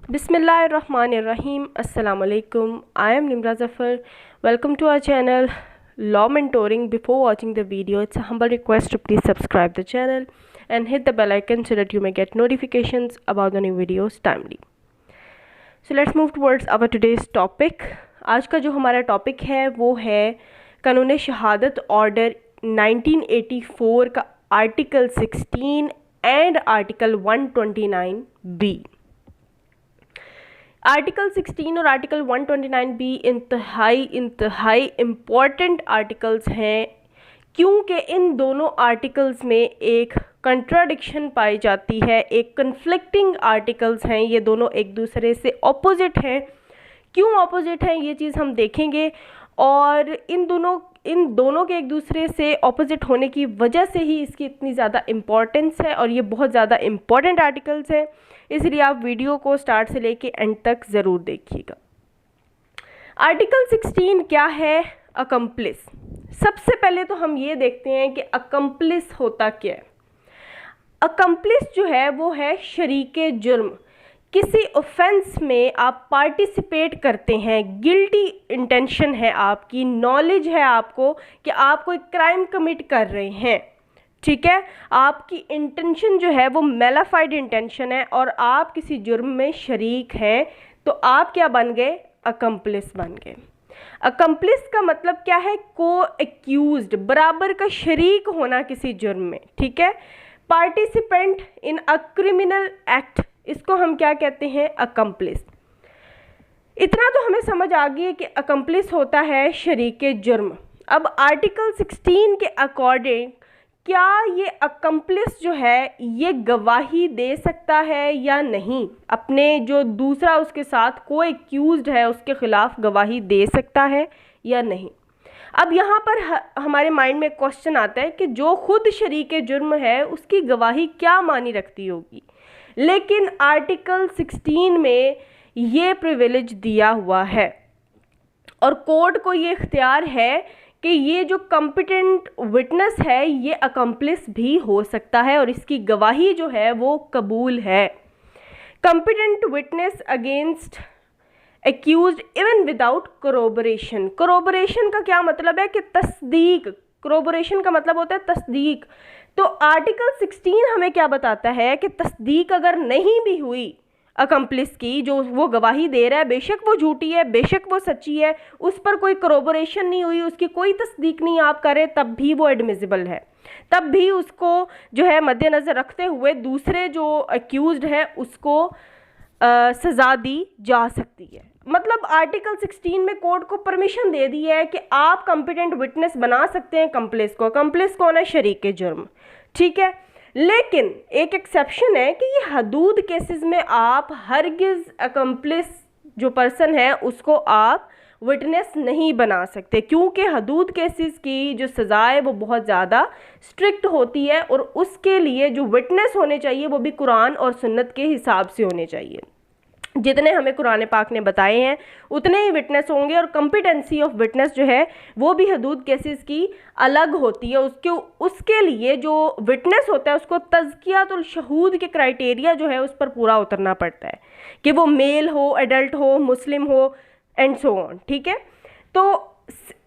Bismillahirrahmanirrahim. Assalamu alaikum. I am Nimra Zafar. Welcome to our channel Law Mentoring. Before watching the video, it's a humble request to please subscribe the channel and hit the bell icon so that you may get notifications about the new videos timely. So let's move towards our today's topic. आज का जो हमारा topic है वो है कानून शहादत order 1984 का article 16 and article 129B। Article 16 और आर्टिकल 129B इंतहाई इम्पॉर्टेंट आर्टिकल्स हैं, क्योंकि इन दोनों आर्टिकल्स में एक कंट्राडिक्शन पाई जाती है, एक कन्फ्लिक्टिंग आर्टिकल्स हैं। ये दोनों एक दूसरे से ऑपोजिट हैं। क्यों ऑपोजिट हैं ये चीज़ हम देखेंगे, और इन दोनों के एक दूसरे से ऑपोजिट होने की वजह से ही इसकी इतनी ज़्यादा इम्पॉर्टेंस है, और ये बहुत ज़्यादा इम्पॉर्टेंट आर्टिकल्स हैं। इसलिए आप वीडियो को स्टार्ट से लेके एंड तक ज़रूर देखिएगा। आर्टिकल 16 क्या है? अकम्प्लिस। सबसे पहले तो हम ये देखते हैं कि अकम्प्लिस होता क्या है। अकम्प्लिस जो है वो है शरीके जुर्म। किसी ऑफेंस में आप पार्टिसिपेट करते हैं, गिल्टी इंटेंशन है आपकी, नॉलेज है आपको कि आप कोई क्राइम कमिट कर रहे हैं, ठीक है। आपकी इंटेंशन जो है वो मेलाफाइड इंटेंशन है और आप किसी जुर्म में शरीक हैं, तो आप क्या बन गए? अकम्प्लिस बन गए। अकम्प्लिस का मतलब क्या है? को एक्यूज्ड, बराबर का शरीक होना किसी जुर्म में, ठीक है। Participant in a criminal act, इसको हम क्या कहते हैं? अकम्प्लिस। इतना तो हमें समझ आ गई है कि अकम्प्लिस होता है शरीके जुर्म। अब आर्टिकल 16 के अकॉर्डिंग क्या ये अकम्प्लिस जो है ये गवाही दे सकता है या नहीं? अपने जो दूसरा उसके साथ को एक्यूज्ड है उसके खिलाफ गवाही दे सकता है या नहीं? अब यहाँ पर हमारे माइंड में क्वेश्चन आता है कि जो खुद शरीके जुर्म है उसकी गवाही क्या मानी रखती होगी, लेकिन आर्टिकल 16 में ये प्रिविलेज दिया हुआ है और कोर्ट को ये इख्तियार है कि ये जो कॉम्पिटेंट विटनेस है ये अकम्प्लिस भी हो सकता है और इसकी गवाही जो है वो कबूल है। Competent witness against accused even without corroboration. Corroboration का क्या मतलब है? कि तस्दीक। कोरोबोरेशन का मतलब होता है तस्दीक। तो आर्टिकल 16 हमें क्या बताता है कि तस्दीक अगर नहीं भी हुई अकम्प्लिस की, जो वो गवाही दे रहा है, बेशक वो झूठी है, बेशक वो सच्ची है, उस पर कोई कोरोबोरेशन नहीं हुई, उसकी कोई तस्दीक नहीं आप करें, तब भी वो एडमिसिबल है। तब भी उसको जो है मद्देनज़र रखते हुए दूसरे जो एक्यूज्ड है उसको सज़ा दी जा सकती है। मतलब आर्टिकल 16 में कोर्ट को परमिशन दे दी है कि आप कॉम्पिटेंट विटनेस बना सकते हैं अकम्प्लिस को। अकम्प्लिस कौन है? शरीके जुर्म, ठीक है। लेकिन एक एक्सेप्शन है कि ये हदूद केसेस में आप हरगिज़ अकम्प्लिस जो पर्सन है उसको आप विटनेस नहीं बना सकते, क्योंकि हदूद केसेस की जो सज़ा है वो बहुत ज़्यादा स्ट्रिक्ट होती है और उसके लिए जो विटनेस होने चाहिए वो भी कुरान और सुन्नत के हिसाब से होने चाहिए। जितने हमें कुरान पाक ने बताए हैं उतने ही विटनेस होंगे, और कॉम्पिटेंसी ऑफ विटनेस जो है वो भी हदूद केसेस की अलग होती है। उसके लिए जो विटनेस होता है उसको तज़कियातुल शहूद के क्राइटेरिया जो है उस पर पूरा उतरना पड़ता है कि वो मेल हो, एडल्ट हो, मुस्लिम हो एंड सो ऑन, ठीक है। तो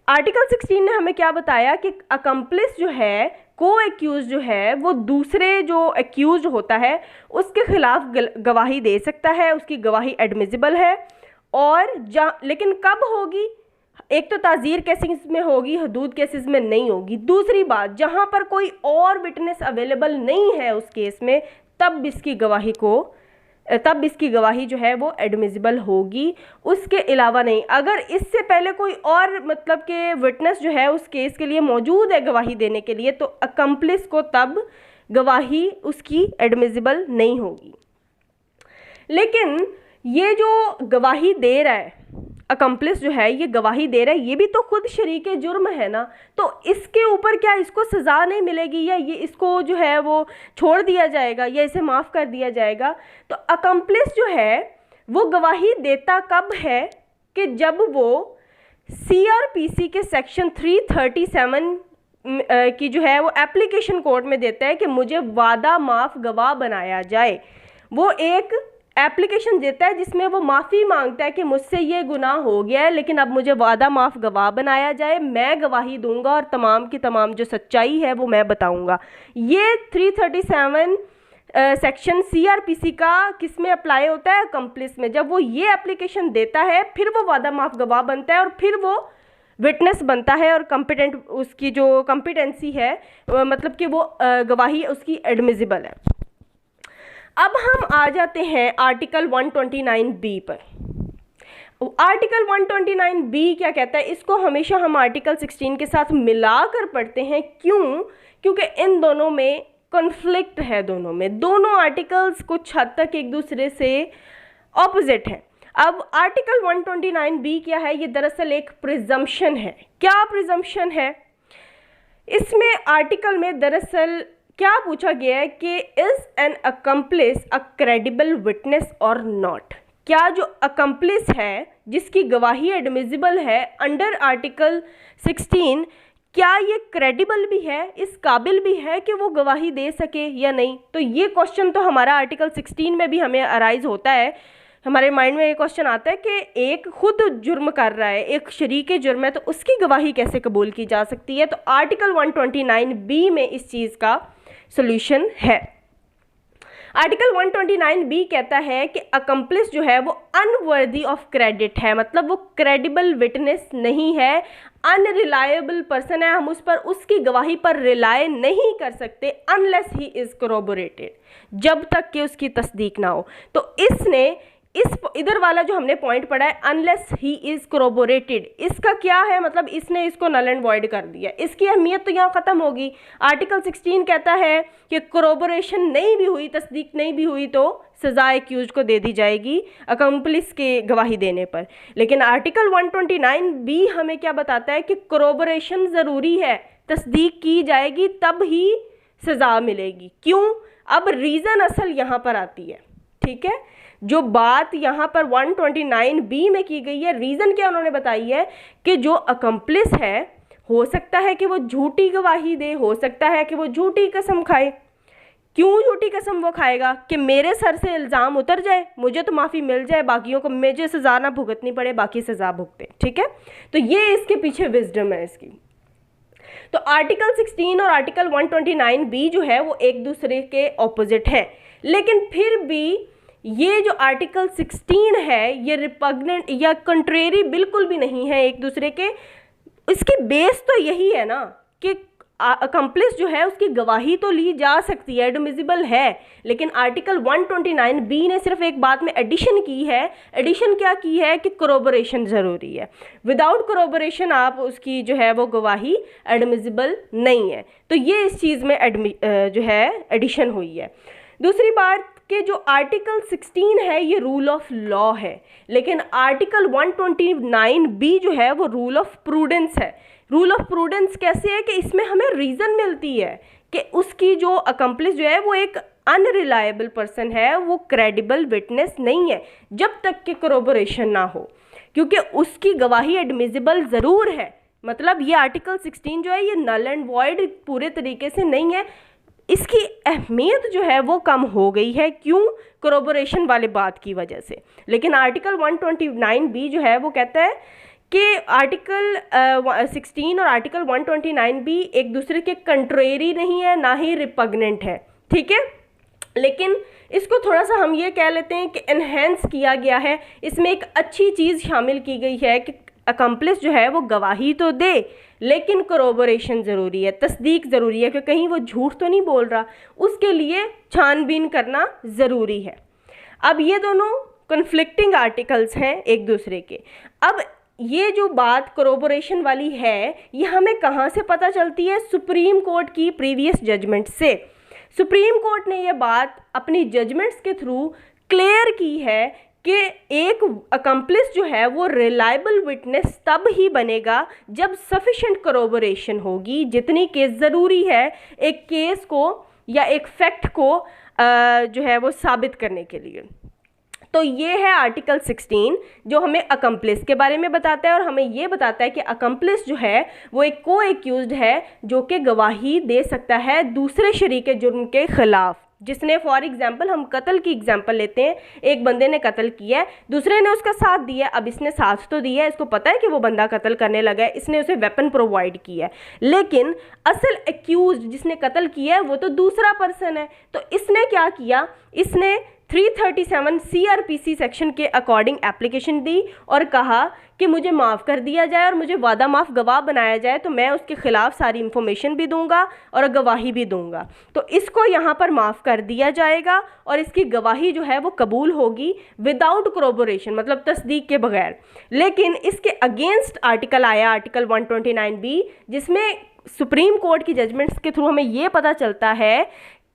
आर्टिकल 16 ने हमें क्या बताया कि अकम्प्लिस जो है, को एक्यूज जो है, वो दूसरे जो एक्यूज होता है उसके खिलाफ गवाही दे सकता है, उसकी गवाही एडमिसिबल है। और लेकिन कब होगी? एक तो ताज़ीर केसेस में होगी, हदूद केसेस में नहीं होगी। दूसरी बात, जहाँ पर कोई और विटनेस अवेलेबल नहीं है उस केस में, तब इसकी गवाही जो है वो एडमिसिबल होगी, उसके अलावा नहीं। अगर इससे पहले कोई और मतलब के विटनेस जो है उस केस के लिए मौजूद है गवाही देने के लिए, तो अकम्प्लिस को तब गवाही उसकी एडमिसिबल नहीं होगी। लेकिन ये जो गवाही दे रहा है, अकम्प्लिस जो है ये गवाही दे रहा है, ये भी तो खुद शरीके जुर्म है ना, तो इसके ऊपर क्या इसको सज़ा नहीं मिलेगी, या ये इसको जो है वो छोड़ दिया जाएगा, या इसे माफ़ कर दिया जाएगा? तो अकम्प्लिस जो है वो गवाही देता कब है? कि जब वो CRPC के सेक्शन 337 की जो है वो एप्लीकेशन कोर्ट में देता है कि मुझे वादा माफ़ गवाह बनाया जाए। वो एक एप्लीकेशन देता है जिसमें वो माफ़ी मांगता है कि मुझसे ये गुनाह हो गया है, लेकिन अब मुझे वादा माफ़ गवाह बनाया जाए, मैं गवाही दूंगा और तमाम की तमाम जो सच्चाई है वो मैं बताऊंगा। ये 337 सेक्शन सीआरपीसी का किस में अप्लाई होता है? अकम्प्लिस में। जब वो ये एप्लीकेशन देता है फिर वो वादा माफ़ गवाह बनता है और फिर वो विटनेस बनता है और कॉम्पिटेंट, उसकी जो कॉम्पिटेंसी है मतलब कि वो गवाही उसकी एडमिसिबल है। अब हम आ जाते हैं आर्टिकल 129B पर। आर्टिकल 129B क्या कहता है? इसको हमेशा हम आर्टिकल 16 के साथ मिलाकर पढ़ते हैं। क्यों? क्योंकि इन दोनों में कॉन्फ्लिक्ट है, दोनों आर्टिकल्स कुछ हद तक एक दूसरे से ऑपोजिट हैं। अब आर्टिकल 129B क्या है? ये दरअसल एक प्रिजम्पशन है। क्या प्रिजम्पशन है? इसमें आर्टिकल में दरअसल क्या पूछा गया है कि is an accomplish a credible witness और नॉट? क्या जो अकम्प्लिस है जिसकी गवाही एडमिसिबल है अंडर आर्टिकल 16, क्या ये क्रेडिबल भी है, इस काबिल भी है कि वो गवाही दे सके या नहीं? तो ये क्वेश्चन तो हमारा आर्टिकल 16 में भी हमें अराइज होता है। हमारे माइंड में ये क्वेश्चन आता है कि एक खुद जुर्म कर रहा है, एक शरीक जुर्म है, तो उसकी गवाही कैसे कबूल की जा सकती है? तो आर्टिकल 129B में इस चीज़ का सॉल्यूशन है। आर्टिकल 129B कहता है कि अकम्प्लिस जो है वो अनवर्दी ऑफ क्रेडिट है, मतलब वो क्रेडिबल विटनेस नहीं है, अनरिलायबल पर्सन है, हम उस पर उसकी गवाही पर रिलाय नहीं कर सकते अनलेस ही इज़ कोरोबोरेटेड, जब तक कि उसकी तस्दीक ना हो। तो इसने इधर वाला जो हमने पॉइंट पढ़ा है अनलेस ही इज़ कोरोबोरेटेड, इसका क्या है मतलब? इसने इसको नल एंड वॉइड कर दिया, इसकी अहमियत तो यहाँ ख़त्म होगी। आर्टिकल 16 कहता है कि कोरोबोरेशन नहीं भी हुई, तस्दीक नहीं भी हुई तो सज़ा एक्यूज को दे दी जाएगी अकम्प्लिस के गवाही देने पर। लेकिन आर्टिकल 129B हमें क्या बताता है कि कोरोबोरेशन ज़रूरी है, तस्दीक की जाएगी तब ही सज़ा मिलेगी। क्यों? अब रीज़न असल यहाँ पर आती है, ठीक है? जो बात यहाँ पर 129B में की गई है, रीज़न क्या उन्होंने बताई है कि जो अकम्प्लिस है हो सकता है कि वो झूठी गवाही दे, हो सकता है कि वो झूठी कसम खाए। क्यों झूठी कसम वो खाएगा? कि मेरे सर से इल्ज़ाम उतर जाए, मुझे तो माफ़ी मिल जाए, बाकियों को मुझे सज़ा ना भुगतनी पड़े, बाकी सज़ा भुगते, ठीक है? तो ये इसके पीछे विजडम है इसकी। तो आर्टिकल 16 और आर्टिकल 129B जो है वो एक दूसरे के ऑपोजिट हैं, लेकिन फिर भी ये जो आर्टिकल 16 है ये रिपग्नेंट या कंट्रेरी बिल्कुल भी नहीं है एक दूसरे के। इसकी बेस तो यही है ना कि अकम्प्लिस जो है उसकी गवाही तो ली जा सकती है, एडमिसिबल है, लेकिन आर्टिकल 129B ने सिर्फ एक बात में एडिशन की है। एडिशन क्या की है कि कोरोबोरेशन ज़रूरी है, विदाउट कोरोबोरेशन आप उसकी जो है वो गवाही एडमिसिबल नहीं है। तो ये इस चीज़ में जो है एडिशन हुई है। दूसरी बात कि जो आर्टिकल 16 है ये रूल ऑफ लॉ है, लेकिन आर्टिकल 129B जो है वो रूल ऑफ प्रूडेंस है। रूल ऑफ प्रूडेंस कैसे है? कि इसमें हमें रीज़न मिलती है कि उसकी जो अकम्प्लिस जो है वो एक अनरिलायबल पर्सन है, वो क्रेडिबल विटनेस नहीं है जब तक कि कोरोबोरेशन ना हो, क्योंकि उसकी गवाही एडमिसिबल ज़रूर है। मतलब ये आर्टिकल 16 जो है ये नल एंड वॉइड पूरे तरीके से नहीं है, इसकी अहमियत जो है वो कम हो गई है। क्यों? कोरोबोरेशन वाले बात की वजह से। लेकिन आर्टिकल 129B जो है वो कहता है कि आर्टिकल 16 और आर्टिकल 129B एक दूसरे के कंट्रेरी नहीं है, ना ही रिपग्नेंट है, ठीक है? लेकिन इसको थोड़ा सा हम ये कह लेते हैं कि एनहेंस किया गया है। इसमें एक अच्छी चीज़ शामिल की गई है कि अकम्प्लिस जो है वो गवाही तो दे, लेकिन कोरोबोरेशन ज़रूरी है, तस्दीक ज़रूरी है कि कहीं वो झूठ तो नहीं बोल रहा, उसके लिए छानबीन करना ज़रूरी है। अब ये दोनों कन्फ्लिक्टिंग आर्टिकल्स हैं एक दूसरे के। अब ये जो बात कोरोबोरेशन वाली है ये हमें कहाँ से पता चलती है? सुप्रीम कोर्ट की प्रीवियस जजमेंट से। सुप्रीम कोर्ट ने ये बात अपनी जजमेंट्स के थ्रू क्लियर की है कि एक अकम्प्लिस जो है वो रिलायबल विटनेस तब ही बनेगा जब सफिशेंट कोरोबोरेशन होगी, जितनी केस ज़रूरी है एक केस को या एक फैक्ट को जो है वो साबित करने के लिए। तो ये है आर्टिकल 16 जो हमें अकम्प्लिस के बारे में बताता है और हमें ये बताता है कि अकम्प्लिस जो है वो एक को एक्यूज्ड है जो कि गवाही दे सकता है दूसरे शरीक जुर्म के ख़िलाफ़। जिसने, फॉर एग्जाम्पल हम कत्ल की एग्जाम्पल लेते हैं, एक बंदे ने कत्ल किया है, दूसरे ने उसका साथ दिया, अब इसने साथ तो दिया है, इसको पता है कि वो बंदा कत्ल करने लगा है, इसने उसे वेपन प्रोवाइड किया है, लेकिन असल एक्यूज जिसने कत्ल किया है वो तो दूसरा पर्सन है। तो इसने क्या किया, इसने 337 CRPC सेक्शन के अकॉर्डिंग एप्लीकेशन दी और कहा कि मुझे माफ़ कर दिया जाए और मुझे वादा माफ़ गवाह बनाया जाए, तो मैं उसके ख़िलाफ़ सारी इन्फॉर्मेशन भी दूंगा और गवाही भी दूंगा। तो इसको यहाँ पर माफ़ कर दिया जाएगा और इसकी गवाही जो है वो कबूल होगी विदाउट कोरोबोरेशन, मतलब तस्दीक के बगैर। लेकिन इसके अगेंस्ट आर्टिकल आया, आर्टिकल 129B, जिसमें सुप्रीम कोर्ट की जजमेंट्स के थ्रू हमें ये पता चलता है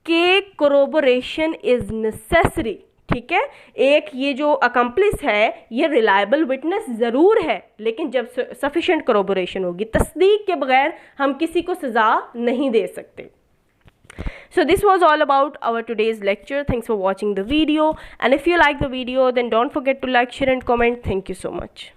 कि कोरोबोरेशन इज़ नेसेसरी। ठीक है, एक ये जो अकम्प्लिस है ये रिलायबल विटनेस ज़रूर है, लेकिन जब सफिशेंट कोरोबोरेशन होगी, तस्दीक के बगैर हम किसी को सज़ा नहीं दे सकते। So this was all about our today's lecture. Thanks for watching the video, and if you like the video then don't forget to like, share and comment. Thank you so much.